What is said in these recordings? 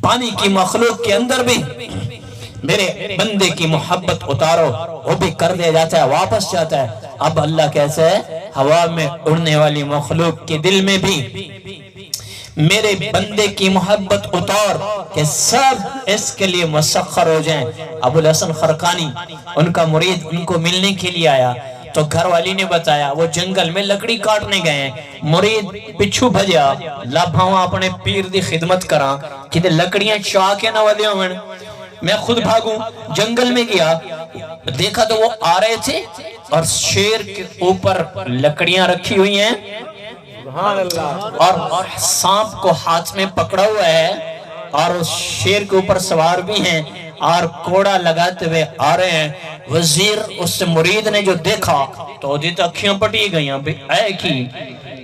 पानी की मखलूक के अंदर भी मेरे बंदे की मोहब्बत उतारो, वो भी कर दिया जाता है, वापस जाता है। अब अल्लाह कैसे है, हवा में उड़ने वाली मखलूक के दिल में भी मेरे बंदे की मोहब्बत उतार के सब इसके लिए मुसख्खर हो जाएं। अबुल हसन खरकानी, उनका मुरीद उनको मिलने के लिए आया तो घर वाली ने बताया वो जंगल में लकड़ी काटने गए हैं। मुरीद पिछू भजा, लाभावा अपने पीर दी खिदमत करा कि लकड़ियां चाह के ना वदे होवन, मैं खुद भागूं। जंगल में गया, देखा तो वो आ रहे थे और शेर के ऊपर लकड़ियां रखी हुई हैं और सांप को हाथ में पकड़ा हुआ है और उस शेर के ऊपर सवार भी हैं और कोड़ा लगाते हुए आ रहे हैं। वजीर उस मुरीद ने जो देखा तो उसकी तो अखियां पटी गई, ऐ की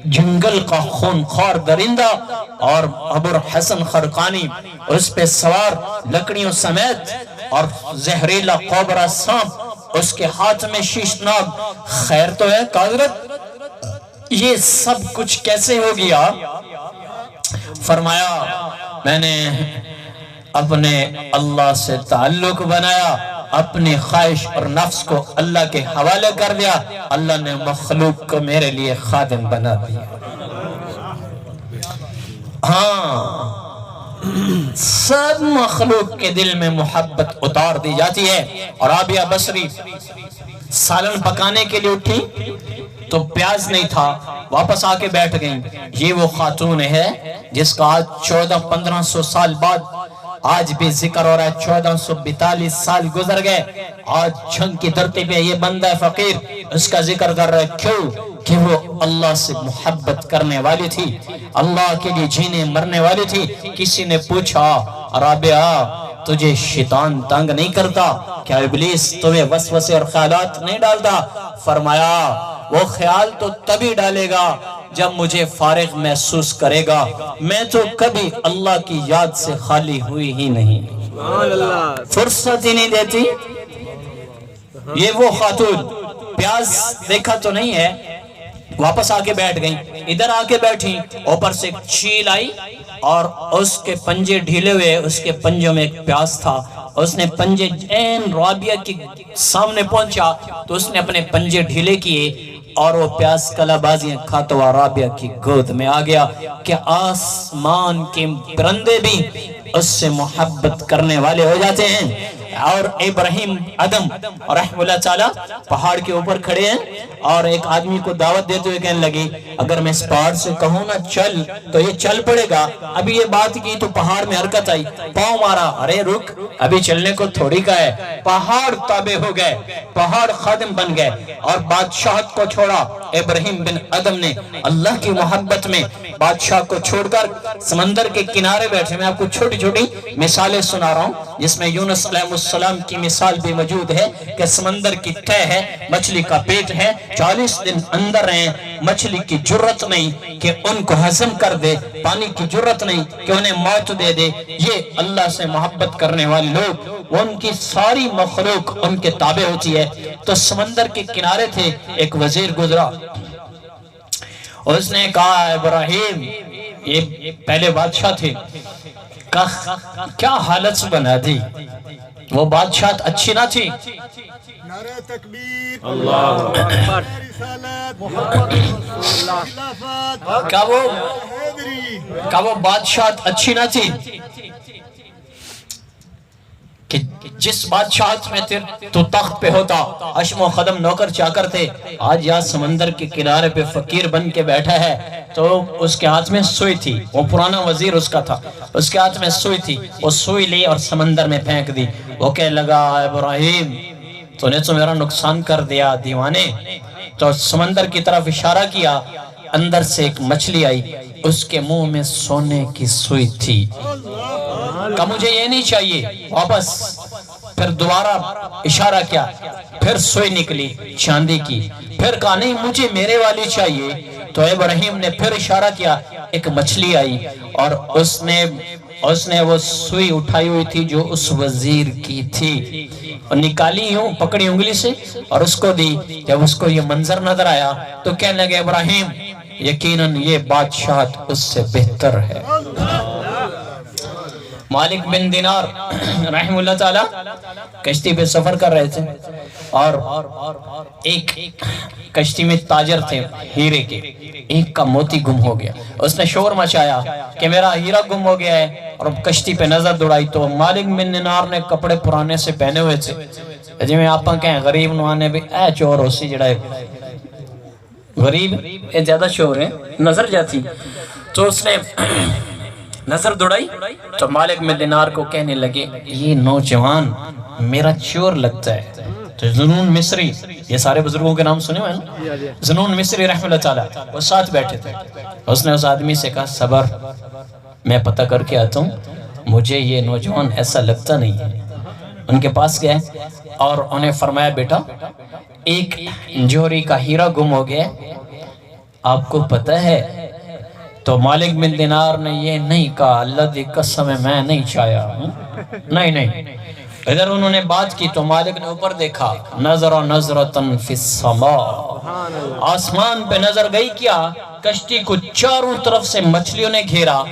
जंगल का खूनख्वार दरिंदा और अबुल हसन खरकानी उस पे सवार लकड़ियों समेत और जहरीला कोबरा सांप उसके हाथ में शीशनाग। खैर तो है कादरत, ये सब कुछ कैसे हो गया? फरमाया मैंने अपने अल्लाह से ताल्लुक बनाया, अपनी ख्वाहिश और नफ्स को अल्लाह के हवाले कर दिया, अल्लाह ने मखलूक को मेरे लिए खादिम बना दिया। हाँ, सब मखलूक के दिल में मोहब्बत उतार दी जाती है। और राबिया बसरी सालन पकाने के लिए उठी तो प्याज नहीं था, वापस आके बैठ गई। ये वो खातून है जिसका आज 1400-1500 साल बाद आज भी जिक्र हो रहा है। 1442 साल गुजर गए, आज जंग की धरती पे ये बंदा फकीर उसका जिक्र कर रहा है। क्यों? कि वो अल्लाह से मोहब्बत करने वाली थी, अल्लाह के लिए जीने मरने वाली थी। किसी ने पूछा, राबिया तुझे शैतान तंग नहीं करता क्या? इब्लीस तुम्हें वसवसे और ख्यालात नहीं डालता? फरमाया वो ख्याल तो तभी डालेगा जब मुझे फारिग महसूस करेगा, मैं तो कभी अल्लाह की याद से खाली हुई ही नहीं, फुर्सत ही नहीं देती। ये वो खातून प्याज देखा तो नहीं है, वापस आके बैठ गई। इधर आके बैठी, ऊपर से एक चील आई और उसके पंजे ढीले हुए, उसके पंजों में एक प्याज था। उसने पंजे एन राबिया के सामने पहुंचा तो उसने अपने पंजे ढीले किए और वो प्यास कलाबाजियां खाता हुआ राबिया की गोद में आ गया। कि आसमान के परिंदे भी उससे मोहब्बत करने वाले हो जाते हैं। और इब्राहिम अदम रहमतुल्लाह ताला पहाड़ के ऊपर खड़े हैं और एक आदमी को दावत देते हुए कहने लगे, अगर मैं इस पहाड़ से कहूँ ना चल तो ये चल पड़ेगा। अभी ये बात की तो पहाड़ में हरकत आई, पाँव मारा, अरे रुक, अभी चलने को थोड़ी का है। पहाड़ ताबे हो गए, पहाड़ खादिम बन गए और बादशाहत को छोड़ा। इब्राहिम बिन अदम ने अल्लाह की मोहब्बत में बादशाह को छोड़कर समंदर के किनारे बैठे। मैं आपको छोटी छोटी मिसालें सुना रहा हूँ जिसमें यूनुस अलैहिस्सलाम की मिसाल भी मौजूद है कि समंदर की तह है, मछली का पेट है, 40 दिन अंदर रहे, मछली की जुर्रत नहीं कि उनको हजम कर दे, पानी की जुर्रत नहीं कि उन्हें मौत दे दे। ये अल्लाह से मोहब्बत करने वाले लोग, उनकी सारी मखलूक उनके ताबे होती है। तो समंदर के किनारे थे, एक वजीर गुजरा, उसने कहा इब्राहिम, ये पहले बादशाह थे, क्या हालत बना दी, वो बादशाह अच्छी ना थी। नारे तकबीर, अल्लाहु अकबर, क्या वो बादशाह अच्छी ना थी कि जिस बादशाह में तो तख्त पे होता, अशमो खदम नौकर चाकर थे। आज यहाँ समंदर के किनारे पे फकीर बन के बैठा है तो उसके हाथ में सुई थी, वो पुराना वजीर उसका था, उसके हाथ में सुई थी, वो सुई ली और समंदर में फेंक दी। वो कह लगा, इब्राहिम तूने तो मेरा नुकसान कर दिया दीवाने। तो समंदर की तरफ इशारा किया, अंदर से एक मछली आई, उसके मुंह में सोने की सुई थी। कहा मुझे ये नहीं चाहिए, वापस। फिर दोबारा इशारा किया, फिर सुई निकली चांदी की। फिर कहा नहीं मुझे मेरे वाली चाहिए। तो इब्राहिम ने फिर इशारा किया, एक मछली आई और उसने वो सुई उठाई हुई थी जो उस वजीर की थी और निकाली यूं पकड़ी उंगली से और उसको दी। जब उसको ये मंजर नजर आया तो कहने लगे, इब्राहिम यकीनन ये बादशाह उससे बेहतर है। मालिक बिन दिनार रहमतुल्लाह ताला कश्ती पे सफर कर रहे थे और एक कश्ती में ताजर थे हीरे के, एक का मोती गुम हो गया। उसने शोर मचाया कि मेरा हीरा गुम हो गया है और कश्ती पे नजर दौड़ाई तो मालिक बिन दिनार ने कपड़े पुराने से पहने हुए थे। जिमें आप कहें गरीब नुआने भी ए चोर उसी जड़ा गरीब ये ज्यादा चोर है, नजर जाती। तो उसने नजर दौड़ाई तो मालिक बिन दिनार को कहने लगे ये नौजवान मेरा चोर लगता है। तो जुनून मिस्री, ये सारे बुजुर्गों के नाम सुने हुए हैं, जुनून मिस्री रहमतुल्लाह ताला वो साथ बैठे थे। उसने उस आदमी से कहा सबर, मैं पता करके आता हूँ, मुझे ये नौजवान ऐसा लगता नहीं है। उनके पास गए और उन्हें फरमाया बेटा एक जोहरी का हीरा गुम हो गया, आपको पता है? तो मालिक बिन दिनार ने ये नहीं कहा, अल्लाह दी कसम है मैं नहीं चाया, नहीं नहीं। इधर उन्होंने बात की तो मालिक ने ऊपर देखा, नजर नजरतन फिस समा, आसमान पे नजर गई क्या, कश्ती को चारों तरफ से मछलियों ने घेरा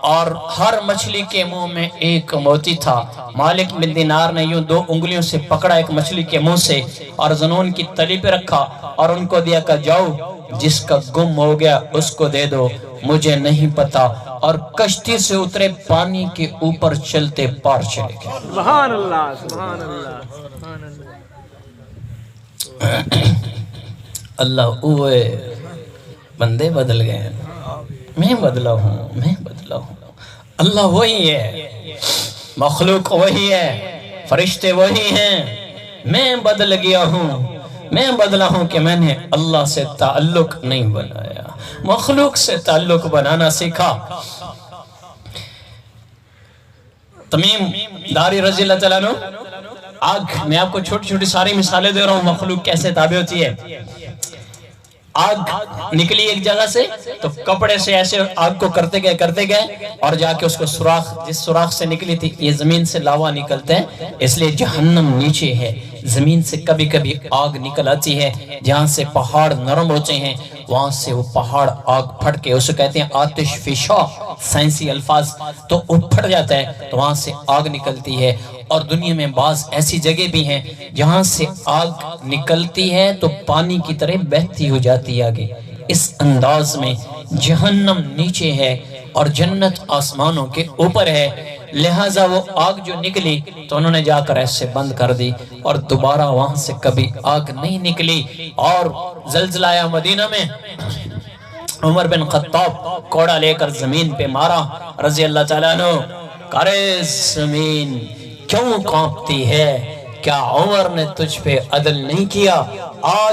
और हर मछली के मुंह में एक मोती था। मालिक बिन दिनार ने यूं 2 उंगलियों से पकड़ा एक मछली के मुंह से और जुनून की तली पे रखा और उनको दिया कि जाओ जिसका गुम हो गया उसको दे दो, मुझे नहीं पता। और कश्ती से उतरे, पानी के ऊपर चलते पार चले गए। सुभान अल्लाह, सुभान अल्लाह, सुभान अल्लाह। अल्लाह ओए बंदे बदल गए, मैं बदला हूँ, मैं बदला हूँ। अल्लाह वही है, मखलूक वही है, फरिश्ते वही हैं, मैं बदल गया हूँ, मैं बदला हूँ कि मैंने अल्लाह से ताल्लुक नहीं बनाया, मखलूक से ताल्लुक बनाना सीखा। तमीम दारी रज़ी अल्लाह तआला अन्हु, आग, मैं आपको छोटी छोटी सारी मिसालें दे रहा हूँ मखलूक कैसे ताबे होती है। आग निकली एक जगह से तो कपड़े से ऐसे आग को करते गए और जाके उसको सुराख, जिस सुराख से निकली थी, ये जमीन से लावा निकलते हैं, इसलिए जहन्नम नीचे है, जमीन से कभी कभी आग निकल आती है, जहाँ से पहाड़ नरम होते हैं वहां से वो पहाड़ आग फट के, उसे कहते हैं आतिश फिशा, साइंसी अल्फाज, तो फट जाता है तो वहां से आग निकलती है। और दुनिया में बाज ऐसी जगह भी हैं जहां से आग निकलती है तो पानी की तरह बहती हो जाती है आगे। इस अंदाज में जहन्नम नीचे है और जन्नत आसमानों के ऊपर है, लिहाजा वो आग जो निकली तो उन्होंने जाकर ऐसे बंद कर दी और दोबारा वहां से कभी आग नहीं निकली। और ज़ल्ज़ला मदीना में उमर बिन खत्ताब कोड़ा लेकर जमीन पे मारा रज़ी अल्लाह ताला अन्हु, करे जमीन क्यों कांपती है, क्या उमर ने तुझ पे अदल नहीं किया? आज